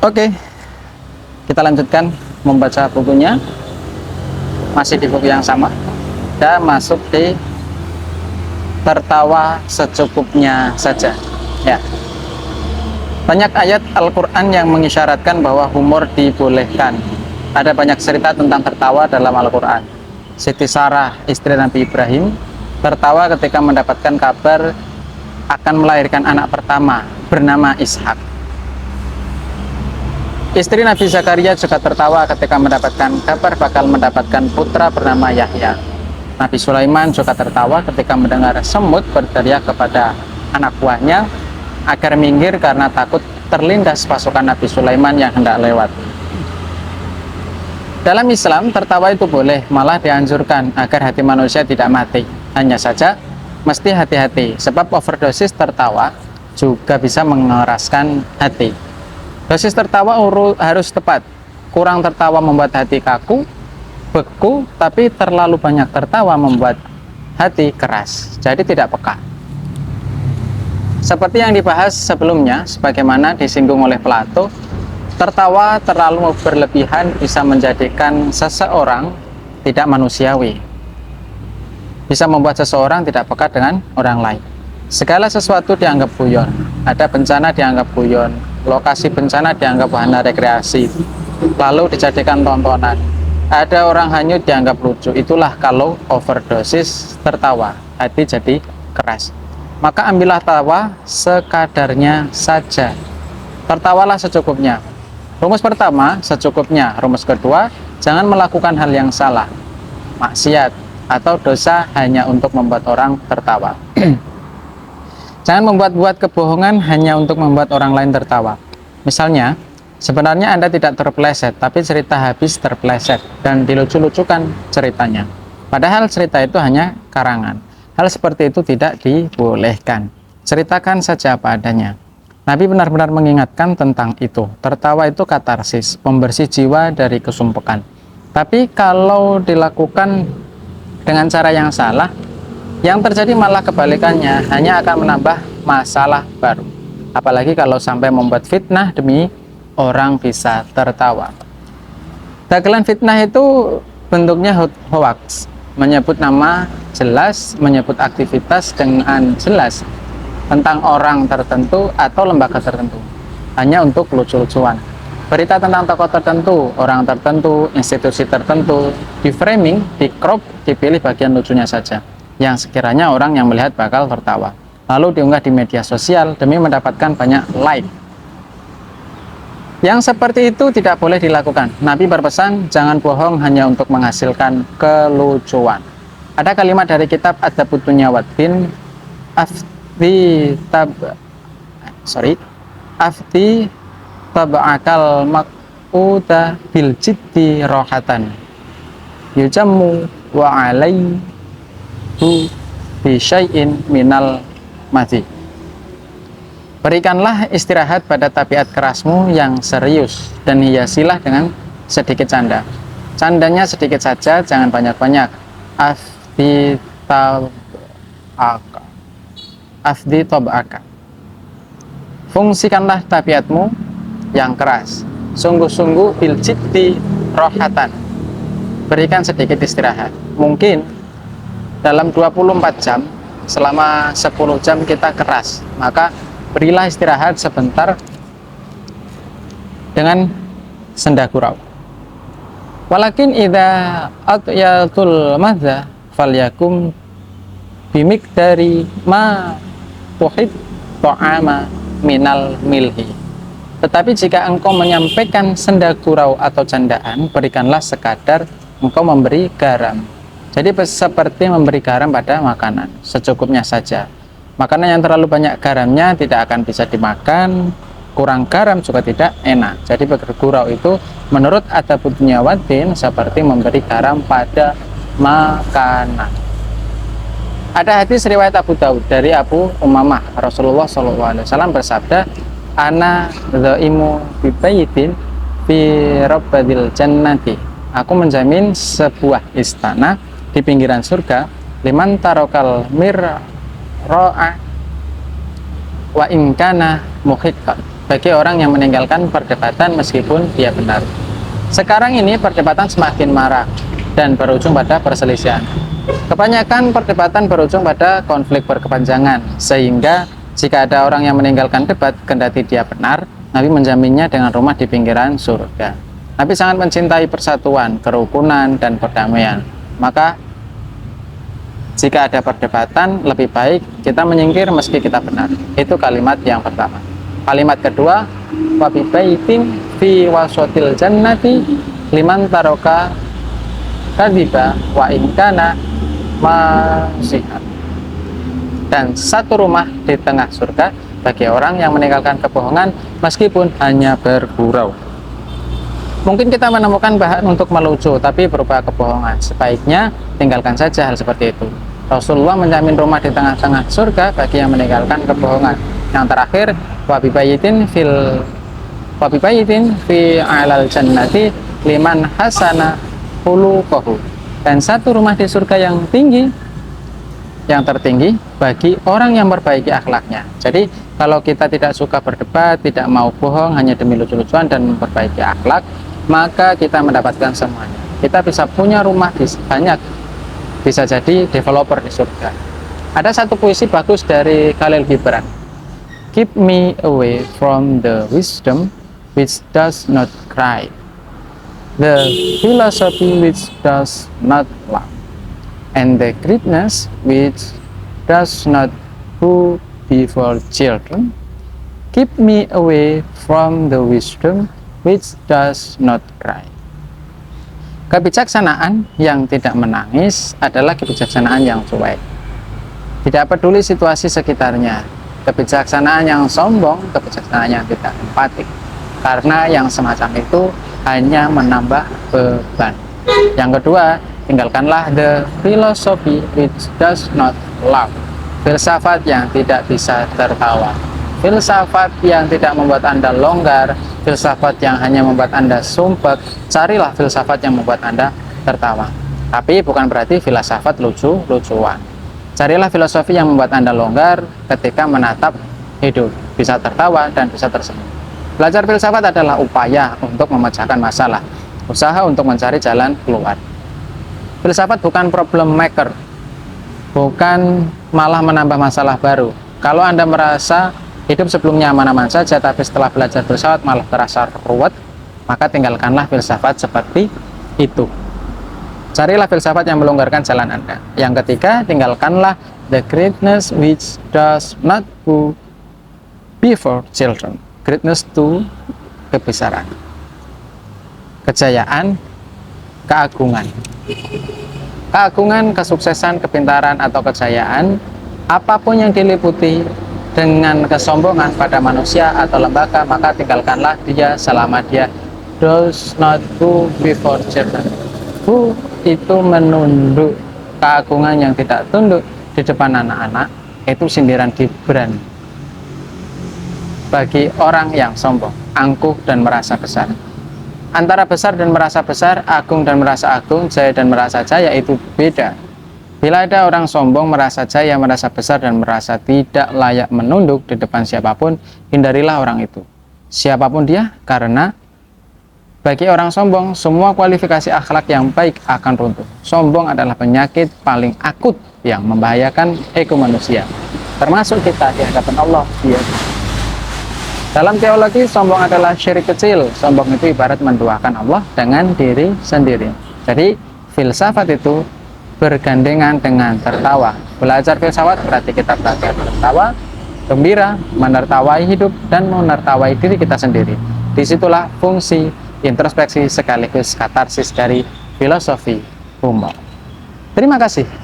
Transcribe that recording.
Oke, kita lanjutkan membaca bukunya. Masih di buku yang sama. Dan masuk di tertawa secukupnya saja. Ya. Banyak ayat Al-Quran yang mengisyaratkan bahwa humor dibolehkan. Ada banyak cerita tentang tertawa dalam Al-Quran. Siti Sarah, istri Nabi Ibrahim, tertawa ketika mendapatkan kabar akan melahirkan anak pertama bernama Ishak. Istri Nabi Zakaria juga tertawa ketika mendapatkan kabar bakal mendapatkan putra bernama Yahya. Nabi Sulaiman juga tertawa ketika mendengar semut berteriak kepada anak buahnya agar minggir karena takut terlindas pasukan Nabi Sulaiman yang hendak lewat. Dalam Islam, tertawa itu boleh, malah dianjurkan agar hati manusia tidak mati. Hanya saja, mesti hati-hati, sebab overdosis tertawa juga bisa mengeraskan hati. Dosis tertawa harus tepat. Kurang tertawa membuat hati kaku, beku, tapi terlalu banyak tertawa membuat hati keras, jadi tidak peka. Seperti yang dibahas sebelumnya, sebagaimana disinggung oleh Plato, tertawa terlalu berlebihan bisa menjadikan seseorang tidak manusiawi, bisa membuat seseorang tidak peka dengan orang lain. Segala sesuatu dianggap guyon, ada bencana dianggap guyon, lokasi bencana dianggap wahana rekreasi, lalu dijadikan tontonan. Ada orang hanyut dianggap lucu. Itulah kalau overdosis tertawa, hati jadi keras. Maka ambillah tawa sekadarnya saja. Tertawalah secukupnya. Rumus pertama, secukupnya. Rumus kedua, jangan melakukan hal yang salah, maksiat, atau dosa hanya untuk membuat orang tertawa. Jangan membuat-buat kebohongan hanya untuk membuat orang lain tertawa. Misalnya, sebenarnya Anda tidak terpeleset, tapi cerita habis terpeleset dan dilucu-lucukan ceritanya. Padahal cerita itu hanya karangan. Hal seperti itu tidak dibolehkan. Ceritakan saja apa adanya. Nabi benar-benar mengingatkan tentang itu. Tertawa itu katarsis, pembersih jiwa dari kesumpekan. Tapi kalau dilakukan dengan cara yang salah, yang terjadi malah kebalikannya, hanya akan menambah masalah baru. Apalagi kalau sampai membuat fitnah demi orang bisa tertawa. Dagelan fitnah itu bentuknya hoax, menyebut nama jelas, menyebut aktivitas dengan jelas tentang orang tertentu atau lembaga tertentu, hanya untuk lucu-lucuan. Berita tentang tokoh tertentu, orang tertentu, institusi tertentu, di framing, di crop, dipilih bagian lucunya saja, yang sekiranya orang yang melihat bakal tertawa, lalu diunggah di media sosial demi mendapatkan banyak like. Yang seperti itu tidak boleh dilakukan. Nabi berpesan, jangan bohong hanya untuk menghasilkan kelucuan. Ada kalimat dari kitab Adabud Dunya Waddin, afdi tab'akal makuta bil jiddi rohatan yujammu wa alaihi bisyai'in minal madhi. Berikanlah istirahat pada tabiat kerasmu yang serius dan hiasilah dengan sedikit canda. Candanya sedikit saja, jangan banyak-banyak. Afdi tab'aka. Fungsikanlah tabiatmu yang keras. Sungguh-sungguh bil jiddi rohatan. Berikan sedikit istirahat. Mungkin dalam 24 jam, selama 10 jam kita keras, maka berilah istirahat sebentar dengan senda gurau. Walakin idza atyatul madza falyakum bimiqdari ma tuhib ta'ama minal milhi. Tetapi jika engkau menyampaikan senda gurau atau candaan, berikanlah sekadar engkau memberi garam. Jadi seperti memberi garam pada makanan, secukupnya saja. Makanan yang terlalu banyak garamnya tidak akan bisa dimakan, kurang garam juga tidak enak. Jadi bergurau itu menurut Adabud Dunya Waddin seperti memberi garam pada makanan. Ada hadis riwayat Abu Daud dari Abu Umamah, Rasulullah SAW bersabda, ana dhaimu bibayitin fi rabbadil jannati. Aku menjamin sebuah istana di pinggiran surga, liman tarokal mir ro'a wa ingkana muhiqqan, bagi orang yang meninggalkan perdebatan meskipun dia benar. Sekarang ini perdebatan semakin marak dan berujung pada perselisihan. Kebanyakan perdebatan berujung pada konflik berkepanjangan, sehingga jika ada orang yang meninggalkan debat kendati dia benar, Nabi menjaminnya dengan rumah di pinggiran surga. Nabi sangat mencintai persatuan, kerukunan, dan perdamaian. Maka jika ada perdebatan, lebih baik kita menyingkir meski kita benar. Itu kalimat yang pertama. Kalimat kedua, wa bi baitin fi wasotil jannati liman taroka kadiba wa in kana masihat. Dan satu rumah di tengah surga bagi orang yang meninggalkan kebohongan meskipun hanya bergurau. Mungkin kita menemukan bahan untuk melucu tapi berupa kebohongan. Sebaiknya tinggalkan saja hal seperti itu. Rasulullah menjamin rumah di tengah-tengah surga bagi yang meninggalkan kebohongan. Yang terakhir, wa bi baitin fi alal jannati liman hasana khuluquhu. Dan satu rumah di surga yang tinggi, yang tertinggi bagi orang yang memperbaiki akhlaknya. Jadi kalau kita tidak suka berdebat, tidak mau bohong hanya demi lucu-lucuan dan memperbaiki akhlak, maka kita mendapatkan semuanya. Kita bisa punya rumah banyak, bisa jadi developer di surga. Ada satu puisi bagus dari Khalil Gibran. Keep me away from the wisdom which does not cry, the philosophy which does not laugh, and the greatness which does not bow before children. Keep me away from the wisdom which does not cry. Kebijaksanaan yang tidak menangis adalah kebijaksanaan yang cuek, tidak peduli situasi sekitarnya. Kebijaksanaan yang sombong, kebijaksanaan yang tidak empatik, karena yang semacam itu hanya menambah beban. Yang kedua, tinggalkanlah the philosophy which does not laugh, filsafat yang tidak bisa tertawa, filsafat yang tidak membuat Anda longgar, filsafat yang hanya membuat Anda sumpek. Carilah filsafat yang membuat Anda tertawa. Tapi bukan berarti filsafat lucu-lucuan. Carilah filosofi yang membuat Anda longgar ketika menatap hidup, bisa tertawa dan bisa tersenyum. Belajar filsafat adalah upaya untuk memecahkan masalah, usaha untuk mencari jalan keluar. Filsafat bukan problem maker, bukan malah menambah masalah baru. Kalau Anda merasa hidup sebelumnya aman-aman saja, tapi setelah belajar filsafat malah terasa ruwet, maka tinggalkanlah filsafat seperti itu. Carilah filsafat yang melonggarkan jalan Anda. Yang ketiga, tinggalkanlah the greatness which does not go before children. Greatness itu kebesaran, kejayaan, keagungan. Keagungan, kesuksesan, kepintaran, atau kejayaan, apapun yang diliputi dengan kesombongan pada manusia atau lembaga, maka tinggalkanlah dia selama dia does not go before children. Who itu menunduk, keagungan yang tidak tunduk di depan anak-anak, itu sindiran Gibran bagi orang yang sombong, angkuh dan merasa besar. Antara besar dan merasa besar, agung dan merasa agung, jaya dan merasa jaya itu beda. Bila ada orang sombong, merasa jaya, merasa besar, dan merasa tidak layak menunduk di depan siapapun, hindarilah orang itu, siapapun dia, karena bagi orang sombong, semua kualifikasi akhlak yang baik akan runtuh. Sombong adalah penyakit paling akut yang membahayakan ego manusia, termasuk kita di hadapan Allah. Dalam teologi, sombong adalah syirik kecil. Sombong itu ibarat menduakan Allah dengan diri sendiri. Jadi, filsafat itu bergandengan dengan tertawa. Belajar filsafat berarti kita belajar tertawa, gembira, menertawai hidup, dan menertawai diri kita sendiri. Disitulah fungsi introspeksi sekaligus katarsis dari filosofi humor. Terima kasih.